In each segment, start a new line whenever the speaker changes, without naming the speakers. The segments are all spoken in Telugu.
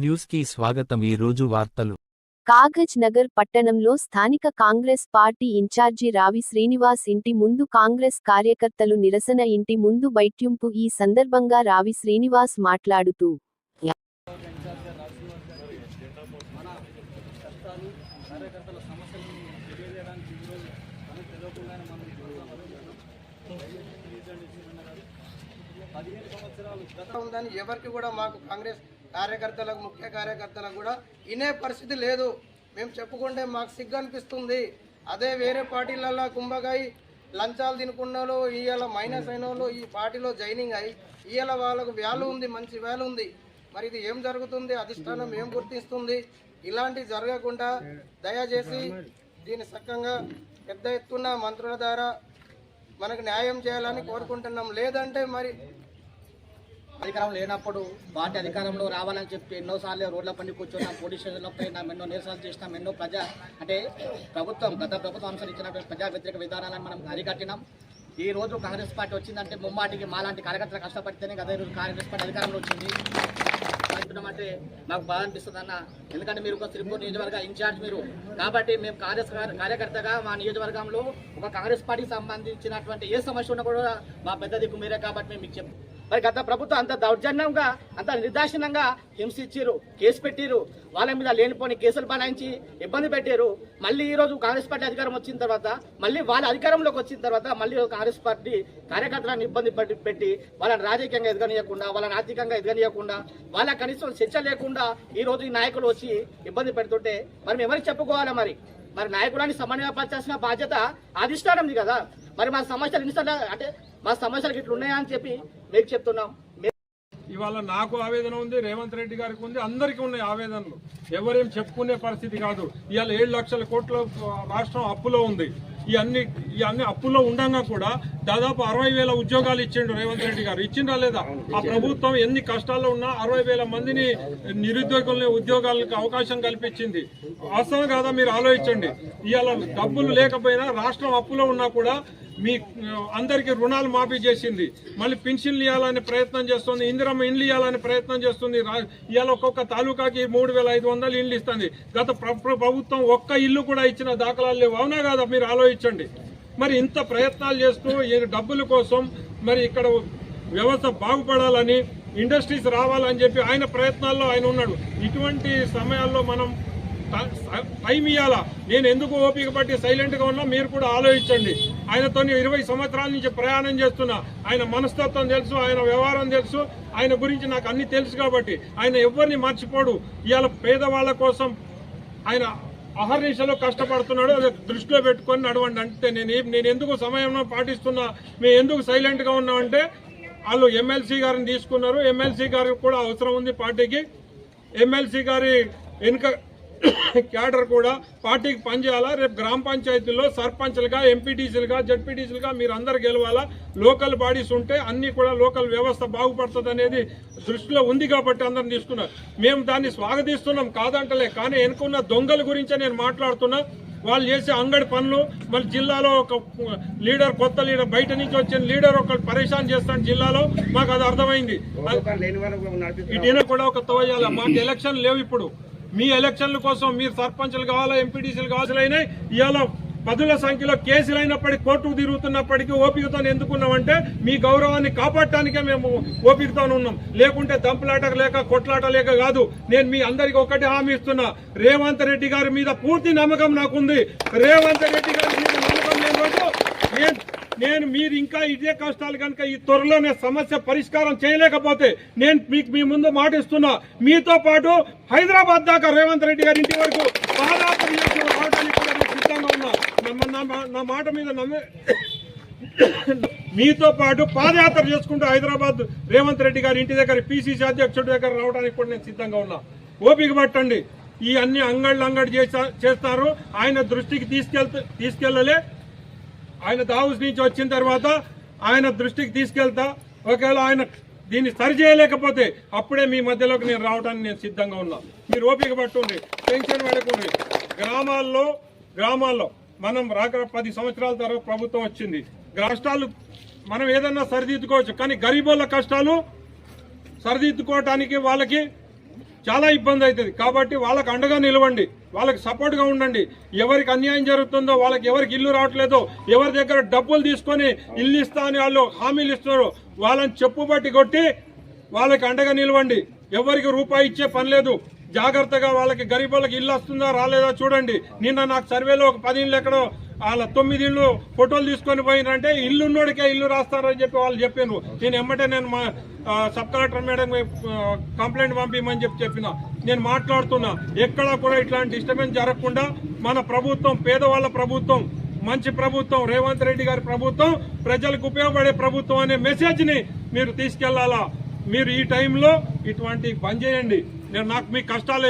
న్యూస్ కి స్వాగతం. ఈ రోజు వార్తలు.
కాగజ్ నగర్ పట్టణంలో స్థానిక కాంగ్రెస్ పార్టీ ఇన్ఛార్జి రావి శ్రీనివాస్ ఇంటి ముందు కాంగ్రెస్ కార్యకర్తలు నిరసన. ఇంటి ముందు బైఠింపు. ఈ సందర్భంగా రావి శ్రీనివాస్ మాట్లాడుతూ
ఉందని ఎవరికి కూడా మాకు కాంగ్రెస్ కార్యకర్తలకు ముఖ్య కార్యకర్తలకు కూడా ఇనే పరిస్థితి లేదు. మేము చెప్పుకుంటే మాకు సిగ్గు అనిపిస్తుంది. అదే వేరే పార్టీలలో కుంభకాయ లంచాలు తినుకున్న వాళ్ళు ఇవాళ మైనస్ అయిన వాళ్ళు ఈ పార్టీలో జాయినింగ్ అయ్యి ఇవాళ వాళ్ళకు వాల్యూ ఉంది, మంచి వాల్యూ ఉంది. మరి ఇది ఏం జరుగుతుంది? అధిష్టానం ఏం గుర్తిస్తుంది? ఇలాంటివి జరగకుండా దయచేసి దీన్ని చక్కగా పెద్ద ఎత్తున మంత్రుల ద్వారా మనకు న్యాయం చేయాలని కోరుకుంటున్నాం. లేదంటే మరి
అధికారం లేనప్పుడు పార్టీ అధికారంలో రావాలని చెప్పి ఎన్నోసార్లు రోడ్ల పని కూర్చున్నాం, పోలీస్ స్టేషన్లో పోయినాం, ఎన్నో నిరసనలు చేసినాం, ఎన్నో గత ప్రభుత్వం అనుసరించినటువంటి ప్రజా వ్యతిరేక విధానాలను మనం అరికట్టినాం. ఈ రోజు కాంగ్రెస్ పార్టీ వచ్చిందంటే ముమ్మాటికి మాలాంటి కార్యకర్తలు కష్టపడితేనే అదే రోజు కాంగ్రెస్ పార్టీ అధికారంలో వచ్చింది. అంటే మాకు బాధ అనిపిస్తుంది అన్న, ఎందుకంటే మీరు ఒక శ్రీపూర్ నియోజకవర్గ ఇన్ఛార్జ్ మీరు కాబట్టి మేము కాంగ్రెస్ కార్యకర్తగా మా నియోజకవర్గంలో ఒక కాంగ్రెస్ పార్టీకి సంబంధించినటువంటి ఏ సమస్య ఉన్నా కూడా మా పెద్ద దిక్కు మీరే కాబట్టి మేము మీకు చెప్తాం. మరి గత ప్రభుత్వం అంత దౌర్జన్యంగా అంత నిర్దాక్షిణ్యంగా హింసించారు, కేసు పెట్టారు, వాళ్ళ మీద లేనిపోని కేసులు బనాయించి ఇబ్బంది పెట్టారు. మళ్ళీ ఈరోజు కాంగ్రెస్ పార్టీ అధికారం వచ్చిన తర్వాత మళ్ళీ వాళ్ళ అధికారంలోకి వచ్చిన తర్వాత మళ్ళీ కాంగ్రెస్ పార్టీ కార్యకర్తలను ఇబ్బంది పెట్టి వాళ్ళని రాజకీయంగా ఎదగనీయకుండా, వాళ్ళని ఆర్థికంగా ఎదగనీయకుండా, వాళ్ళ కనీసం శిక్ష లేకుండా ఈరోజు ఈ నాయకులు వచ్చి ఇబ్బంది పెడుతుంటే మరి మేము ఎవరికి చెప్పుకోవాలా? మరి నాయకులని సమన్వయపరచాల్సిన బాధ్యత అధిష్టానంది కదా. మరి మా సమస్యలు అంటే మా సమస్యలు ఇట్లా ఉన్నాయా అని చెప్పి మీకు చెప్తున్నాం.
ఇవాళ నాకు ఆవేదన ఉంది, రేవంత్ రెడ్డి గారికి ఉంది, అందరికీ ఉన్నాయి ఆవేదనలు. ఎవరేం చెప్పుకునే పరిస్థితి కాదు. ఇవాళ 7 లక్షల కోట్ల రాష్ట్రం అప్పులో ఉంది. ఈ అన్ని అప్పుల్లో ఉండగా కూడా దాదాపు 60,000 ఉద్యోగాలు ఇచ్చిండు రేవంత్ రెడ్డి గారు. ఇచ్చిండ్రా లేదా? ఆ ప్రభుత్వం ఎన్ని కష్టాల్లో ఉన్నా 60,000 మందిని నిరుద్యోగుల్ని ఉద్యోగాలకు అవకాశం కల్పించింది. వాస్తవం కాదా? మీరు ఆలోచించండి. ఇవాళ డబ్బులు లేకపోయినా రాష్ట్రం అప్పులో ఉన్నా కూడా మీ అందరికీ రుణాలు మాఫీ చేసింది. మళ్ళీ పెన్షన్లు ఇవ్వాలని ప్రయత్నం చేస్తుంది, ఇందిరమ్మ ఇండ్లు ఇవ్వాలని ప్రయత్నం చేస్తుంది. ఇవాళ ఒక్కొక్క తాలూకాకి 3,500 ఇండ్లు ఇస్తుంది. గత ప్రభుత్వం ఒక్క ఇల్లు కూడా ఇచ్చిన దాఖలాలు లేవు. అవునా కాదా? మీరు ఆలోచించండి. మరి ఇంత ప్రయత్నాలు చేస్తూ డబ్బుల కోసం మరి ఇక్కడ వ్యవస్థ బాగుపడాలని, ఇండస్ట్రీస్ రావాలని చెప్పి ఆయన ప్రయత్నాల్లో ఆయన ఉన్నాడు. ఇటువంటి సమయాల్లో మనం టైం ఇవ్వాలా. నేను ఎందుకు ఓపిక పట్టి సైలెంట్ గా ఉన్నా మీరు కూడా ఆలోచించండి. ఆయనతో 20 సంవత్సరాల నుంచి ప్రయాణం చేస్తున్నా. ఆయన మనస్తత్వం తెలుసు, ఆయన వ్యవహారం తెలుసు, ఆయన గురించి నాకు అన్ని తెలుసు కాబట్టి ఆయన ఎవరిని మర్చిపోడు. ఇవాళ పేదవాళ్ల కోసం ఆయన అహర్నిశలో కష్టపడుతున్నాడు. అది దృష్టిలో పెట్టుకొని నడవండి. అంటే నేను ఎందుకు సమయం పాటిస్తున్నా, మేము ఎందుకు సైలెంట్ గా ఉన్నామంటే వాళ్ళు ఎమ్మెల్సీ గారిని తీసుకున్నారు. ఎమ్మెల్సీ గారికి కూడా అవసరం ఉంది పార్టీకి. ఎమ్మెల్సీ గారి వెనుక క్యాడర్ కూడా పార్టీకి పనిచేయాలా. రేపు గ్రామ పంచాయతీల్లో సర్పంచ్లుగా, ఎంపీటీసీలుగా, జడ్పీటీసీలుగా మీరు అందరు గెలవాలా. లోకల్ బాడీస్ ఉంటే అన్ని కూడా లోకల్ వ్యవస్థ బాగుపడుతుంది అనేది దృష్టిలో ఉంది కాబట్టి అందరం తీసుకున్నారు. మేము దాన్ని స్వాగతిస్తున్నాం, కాదంటలే. కానీ వెనుకున్న దొంగల గురించే నేను మాట్లాడుతున్నా. వాళ్ళు చేసే అంగడి పనులు, మళ్ళీ జిల్లాలో ఒక లీడర్, కొత్త లీడర్, బయట నుంచి వచ్చిన లీడర్ ఒకరు పరేషాన్ చేస్తాడు జిల్లాలో. మాకు అది అర్థమైంది. ఇటు కూడా ఒక తోయాల. మాకు ఎలక్షన్ లేవు ఇప్పుడు. మీ ఎలక్షన్ల కోసం మీరు సర్పంచ్లు కావాలా, ఎంపీటీసీలు కావాల్సినవి ఇవాళ 10ల సంఖ్యలో కేసులు అయినప్పటికీ, కోర్టుకు తిరుగుతున్నప్పటికీ ఓపికతో ఎందుకున్నామంటే మీ గౌరవాన్ని కాపాడటానికే మేము ఓపికతో ఉన్నాం. లేకుంటే దంపులాట లేక, కొట్లాట లేక కాదు. నేను మీ అందరికీ ఒకటి హామీ ఇస్తున్నా. రేవంత్ రెడ్డి గారి మీద పూర్తి నమ్మకం నాకుంది. రేవంత్ రెడ్డి గారి మీద నమ్మకం లేని రోజు నేను మీరు ఇంకా ఇదే కష్టాలు కనుక ఈ త్వరలోనే సమస్య పరిష్కారం చేయలేకపోతే నేను మీకు మీ ముందు మాటిస్తున్నా. మీతో పాటు హైదరాబాద్ దాకా రేవంత్ రెడ్డి గారి ఇంటి వరకు పాదయాత్ర రావడానికి కూడా నేను సిద్ధంగా ఉన్నా. నా మాట మీద మీతో పాటు పాదయాత్ర చేసుకుంటూ హైదరాబాద్ రేవంత్ రెడ్డి గారి ఇంటి దగ్గర, పిసిసి అధ్యక్షుడి దగ్గర రావడానికి కూడా నేను సిద్ధంగా ఉన్నా. ఓపిక పట్టండి. ఈ అన్ని అంగడి చేస్తారు. ఆయన దృష్టికి తీసుకెళ్ళలే. ఆయన దావూస్ నుంచి వచ్చిన తర్వాత ఆయన దృష్టికి తీసుకెళ్తా. ఒకవేళ ఆయన దీన్ని సరి చేయలేకపోతే అప్పుడే మీ మధ్యలోకి నేను రావడానికి నేను సిద్ధంగా ఉన్నా. మీరు ఓపిక పట్టుండి, టెన్షన్ పడకండి. గ్రామాల్లో మనం 10 సంవత్సరాల తర్వాత ప్రభుత్వం వచ్చింది. కష్టాలు మనం ఏదన్నా సరిదిద్దుకోవచ్చు, కానీ గరీబోళ్ళ కష్టాలు సరిదిద్దుకోవటానికి వాళ్ళకి చాలా ఇబ్బంది అవుతుంది. కాబట్టి వాళ్ళకి అండగా నిలవండి, వాళ్ళకి సపోర్ట్గా ఉండండి. ఎవరికి అన్యాయం జరుగుతుందో, వాళ్ళకి ఎవరికి ఇల్లు రావట్లేదో, ఎవరి దగ్గర డబ్బులు తీసుకొని ఇల్లు ఇస్తా అని వాళ్ళు హామీలు ఇస్తున్నారో వాళ్ళని చెప్పుబట్టి కొట్టి వాళ్ళకి అండగా నిలవండి. ఎవరికి రూపాయి ఇచ్చే పని లేదు. జాగ్రత్తగా వాళ్ళకి గరీబ్ వాళ్ళకి ఇల్లు వస్తుందా రాలేదా చూడండి. నిన్న నాకు సర్వేలో ఒక 10 ఇళ్ళు ఎక్కడో వాళ్ళ 9 ఇళ్ళు ఫోటోలు తీసుకొని పోయినంటే ఇల్లు ఉన్నోడికే ఇల్లు రాస్తారని చెప్పి వాళ్ళు చెప్పాను. నేను మా సబ్ కలెక్టర్ మేడం కంప్లైంట్ పంపించమని చెప్పిన. నేను మాట్లాడుతున్నా, ఎక్కడా కూడా ఇట్లాంటి డిస్టర్బెన్స్ జరగకుండా మన ప్రభుత్వం పేదవాళ్ళ ప్రభుత్వం, మంచి ప్రభుత్వం, రేవంత్ రెడ్డి గారి ప్రభుత్వం, ప్రజలకు ఉపయోగపడే ప్రభుత్వం అనే మెసేజ్ని మీరు తీసుకెళ్లాలా. మీరు ఈ టైంలో ఇటువంటి బంద్ చేయండి. నాకు మీ కష్టాలు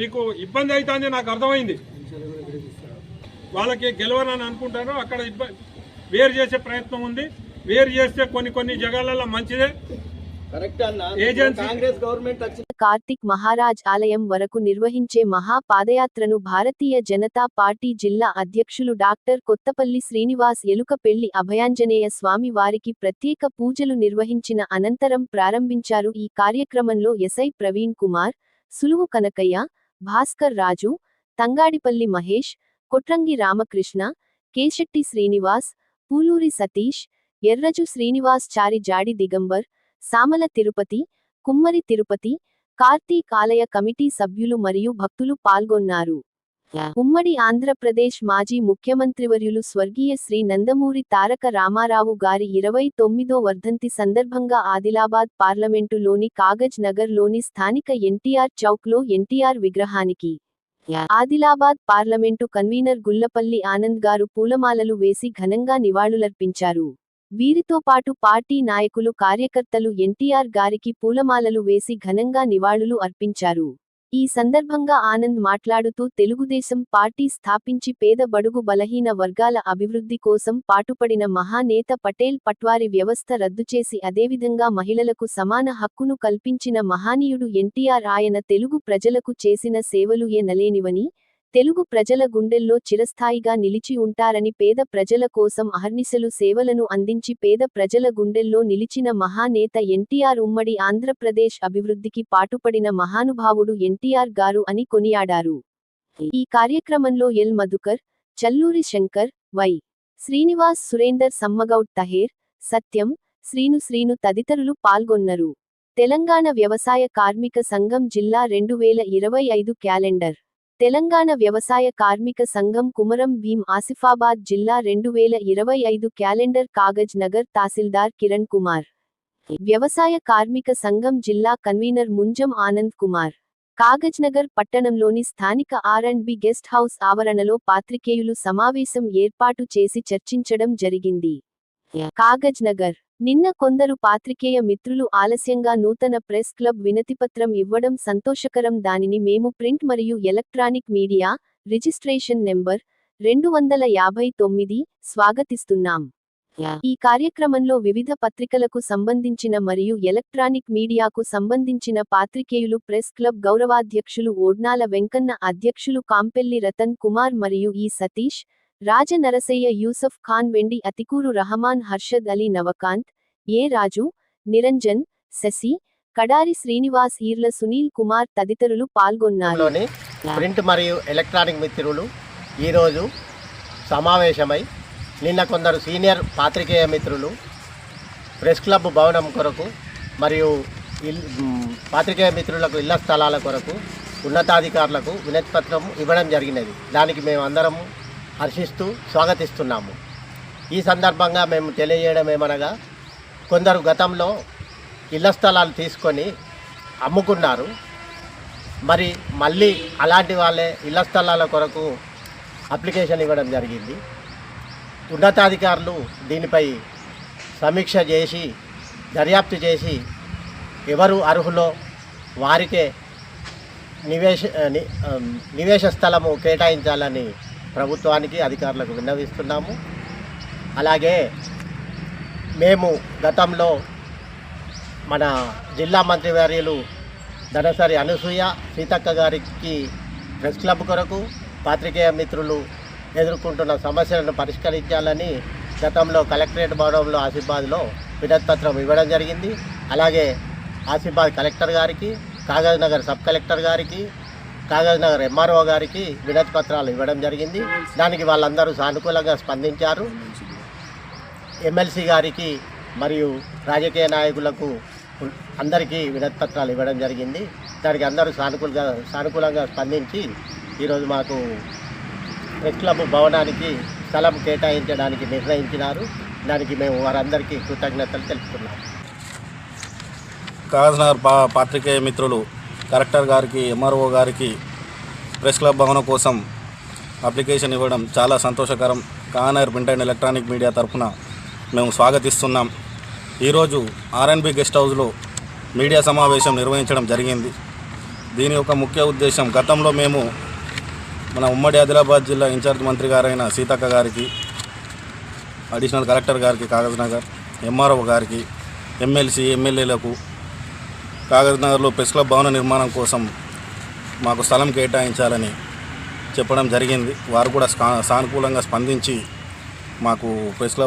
మీకు ఇబ్బంది అవుతుంది నాకు అర్థమైంది. వాళ్ళకి గెలవనని అనుకుంటారు, అక్కడ వేరు చేసే ప్రయత్నం ఉంది. వేరు చేస్తే కొన్ని జగాలలో మంచిదే.
కాంగ్రెస్ గవర్నమెంట్
కార్తిక్ మహారాజ్ ఆలయం వరకు నిర్వహించే మహా పాదయాత్రను భారతీయ జనతా పార్టీ జిల్లా అధ్యక్షులు డాక్టర్ కొత్తపల్లి శ్రీనివాస్ ఎలుకపెల్లి అభయాంజనేయ స్వామి వారికి ప్రత్యేక పూజలు నిర్వహించిన అనంతరం ప్రారంభించారు. ఈ కార్యక్రమంలో ఎస్ఐ ప్రవీణ్ కుమార్, సులువు కనకయ్య, భాస్కర్ రాజు, తంగాడిపల్లి మహేష్, కొట్రంగి రామకృష్ణ, కేశెట్టి శ్రీనివాస్, పూలూరి సతీష్, ఎర్రజు శ్రీనివాస్, చారి జాడి దిగంబర్, సామల తిరుపతి, కుమ్మరి తిరుపతి, కార్తీక్ ఆలయ కమిటీ సభ్యులు మరియు భక్తులు పాల్గొన్నారు. ఉమ్మడి ఆంధ్రప్రదేశ్ మాజీ ముఖ్యమంత్రివర్యులు స్వర్గీయ శ్రీ నందమూరి తారక రామారావు గారి 29వ వర్ధంతి సందర్భంగా ఆదిలాబాద్ పార్లమెంటులోని కాగజ్ నగర్ లోని స్థానిక ఎన్టీఆర్ చౌక్లో ఎన్టీఆర్ విగ్రహానికి ఆదిలాబాద్ పార్లమెంటు కన్వీనర్ గుల్లపల్లి ఆనంద్ గారు పూలమాలలు వేసి ఘనంగా నివాళులర్పించారు. వీరితో పాటు పార్టీ నాయకులు, కార్యకర్తలు ఎన్టీఆర్ గారికి పూలమాలలు వేసి ఘనంగా నివాళులు అర్పించారు. ఈ సందర్భంగా ఆనంద్ మాట్లాడుతూ తెలుగుదేశం పార్టీ స్థాపించి పేద బడుగు బలహీన వర్గాల అభివృద్ధి కోసం పాటుపడిన మహానేత పటేల్ పట్వారీ వ్యవస్థ రద్దుచేసి అదేవిధంగా మహిళలకు సమాన హక్కును కల్పించిన మహానీయుడు ఎన్టీఆర్. ఆయన తెలుగు ప్రజలకు చేసిన సేవలు ఎనలేనివని, తెలుగు ప్రజల గుండెల్లో చిరస్థాయిగా నిలిచి ఉంటారని, పేద ప్రజల కోసం అహర్నిశలు సేవలను అందించి పేద ప్రజల గుండెల్లో నిలిచిన మహానేత ఎన్టీఆర్, ఉమ్మడి ఆంధ్రప్రదేశ్ అభివృద్ధికి పాటుపడిన మహానుభావుడు ఎన్టీఆర్ గారు అని కొనియాడారు. ఈ కార్యక్రమంలో ఎల్ మధుకర్, చల్లూరి శంకర్, వై శ్రీనివాస్, సురేందర్, సమ్మగౌడ్, తహేర్, సత్యం, శ్రీను తదితరులు పాల్గొన్నారు. తెలంగాణ వ్యవసాయ కార్మిక సంఘం జిల్లా 2025 క్యాలెండర్. తెలంగాణ వ్యవసాయ కార్మిక సంఘం కుమరం భీం ఆసిఫాబాద్ జిల్లా 2025 క్యాలెండర్. కాగజ్ నగర్ తహసీల్దార్ కిరణ్ కుమార్. వ్యవసాయ కార్మిక సంఘం జిల్లా కన్వీనర్ ముంజం ఆనంద్ కుమార్. కాగజ్ నగర్ పట్టణంలోని స్థానిక R&B గెస్ట్ హౌస్ ఆవరణలో పాత్రికేయులు సమావేశం ఏర్పాటు చేసి చర్చించడం జరిగింది. కాగజ్ నగర్. నిన్న కొందరు పాత్రికేయ మిత్రులు ఆలస్యంగా నూతన ప్రెస్ క్లబ్ వినతిపత్రం ఇవ్వడం సంతోషకరం. దానిని మేము ప్రింట్ మరియు ఎలక్ట్రానిక్ మీడియా రిజిస్ట్రేషన్ నెంబర్ 259 స్వాగతిస్తున్నాం. ఈ కార్యక్రమంలో వివిధ పత్రికలకు సంబంధించిన మరియు ఎలక్ట్రానిక్ మీడియాకు సంబంధించిన పాత్రికేయులు, ప్రెస్ క్లబ్ గౌరవాధ్యక్షులు ఓడ్నాల వెంకన్న, అధ్యక్షులు కాంపెల్లి రతన్ కుమార్ మరియు ఈ సతీష్, రాజ నరసయ్య, యూసఫ్ ఖాన్, వెండి అతికూరు, రహమాన్, హర్షద్ అలీ, నవకాంత్, ఏ రాజు, నిరంజన్, శశి, కడారి శ్రీనివాస్, ఈర్ల సునీల్ కుమార్ తదితరులు పాల్గొన్నారు.
ప్రింట్ మరియు ఎలక్ట్రానిక్ మిత్రులు ఈరోజు సమావేశమై నిన్న కొందరు సీనియర్ పాత్రికేయ మిత్రులు ప్రెస్ క్లబ్ భవనం కొరకు మరియు పాత్రికేయ మిత్రులకు ఇళ్ల స్థలాల కొరకు ఉన్నతాధికారులకు వినతిపత్రం ఇవ్వడం జరిగినది. దానికి మేము అందరము హర్షిస్తూ స్వాగతిస్తున్నాము. ఈ సందర్భంగా మేము తెలియజేయడం ఏమనగా, కొందరు గతంలో ఇళ్ల స్థలాలు తీసుకొని అమ్ముకున్నారు. మరి మళ్ళీ అలాంటి వాళ్ళే ఇళ్ల స్థలాల కొరకు అప్లికేషన్ ఇవ్వడం జరిగింది. ఉన్నతాధికారులు దీనిపై సమీక్ష చేసి దర్యాప్తు చేసి ఎవరు అర్హులో వారికే నివేశ స్థలము కేటాయించాలని ప్రభుత్వానికి, అధికారులకు విన్నవిస్తున్నాము. అలాగే మేము గతంలో మన జిల్లా మంత్రివర్యులు ధనసరి అనసూయ సీతక్క గారికి ప్రెస్ క్లబ్ కొరకు పాత్రికేయ మిత్రులు ఎదుర్కొంటున్న సమస్యలను పరిష్కరించాలని గతంలో కలెక్టరేట్ భవనంలో ఆసిఫాబాద్లో వినతిపత్రం ఇవ్వడం జరిగింది. అలాగే ఆసిఫాబాద్ కలెక్టర్ గారికి, కాగజ్ నగర్ సబ్ కలెక్టర్ గారికి, కాగజ్ నగర్ ఎంఆర్ఓ గారికి వినతి పత్రాలు ఇవ్వడం జరిగింది. దానికి వాళ్ళందరూ సానుకూలంగా స్పందించారు. ఎమ్మెల్సీ గారికి మరియు రాజకీయ నాయకులకు అందరికీ వినతి పత్రాలు ఇవ్వడం జరిగింది. దానికి అందరూ సానుకూలంగా స్పందించి ఈరోజు మాకు ప్రెస్ క్లబ్ భవనానికి స్థలం కేటాయించడానికి నిర్ణయించినారు. దానికి మేము వారందరికీ కృతజ్ఞతలు తెలుపుతున్నాము.
కాగజ్ నగర్ పాత్రికేయ మిత్రులు కలెక్టర్ గారికి, ఎంఆర్ఓ గారికి ప్రెస్ క్లబ్ భవనం కోసం అప్లికేషన్ ఇవ్వడం చాలా సంతోషకరం. Kagaz print and electronic media తరఫున మేము స్వాగతిస్తున్నాం. ఈరోజు ఆర్ఎన్బి గెస్ట్ హౌస్లో మీడియా సమావేశం నిర్వహించడం జరిగింది. దీని యొక్క ముఖ్య ఉద్దేశం, గతంలో మేము మన ఉమ్మడి ఆదిలాబాద్ జిల్లా ఇన్ఛార్జ్ మంత్రి గారైన సీతక్క గారికి, అడిషనల్ కలెక్టర్ గారికి కాగజ్ నగర్, ఎంఆర్ఓ గారికి, ఎమ్మెల్సీ ఎమ్మెల్యేలకు కాగజ్ నగర్లో ప్రెస్ క్లబ్ భవన నిర్మాణం కోసం మాకు స్థలం కేటాయించాలని చెప్పడం జరిగింది. వారు కూడా సానుకూలంగా స్పందించి మాకు ప్రెస్ క్లబ్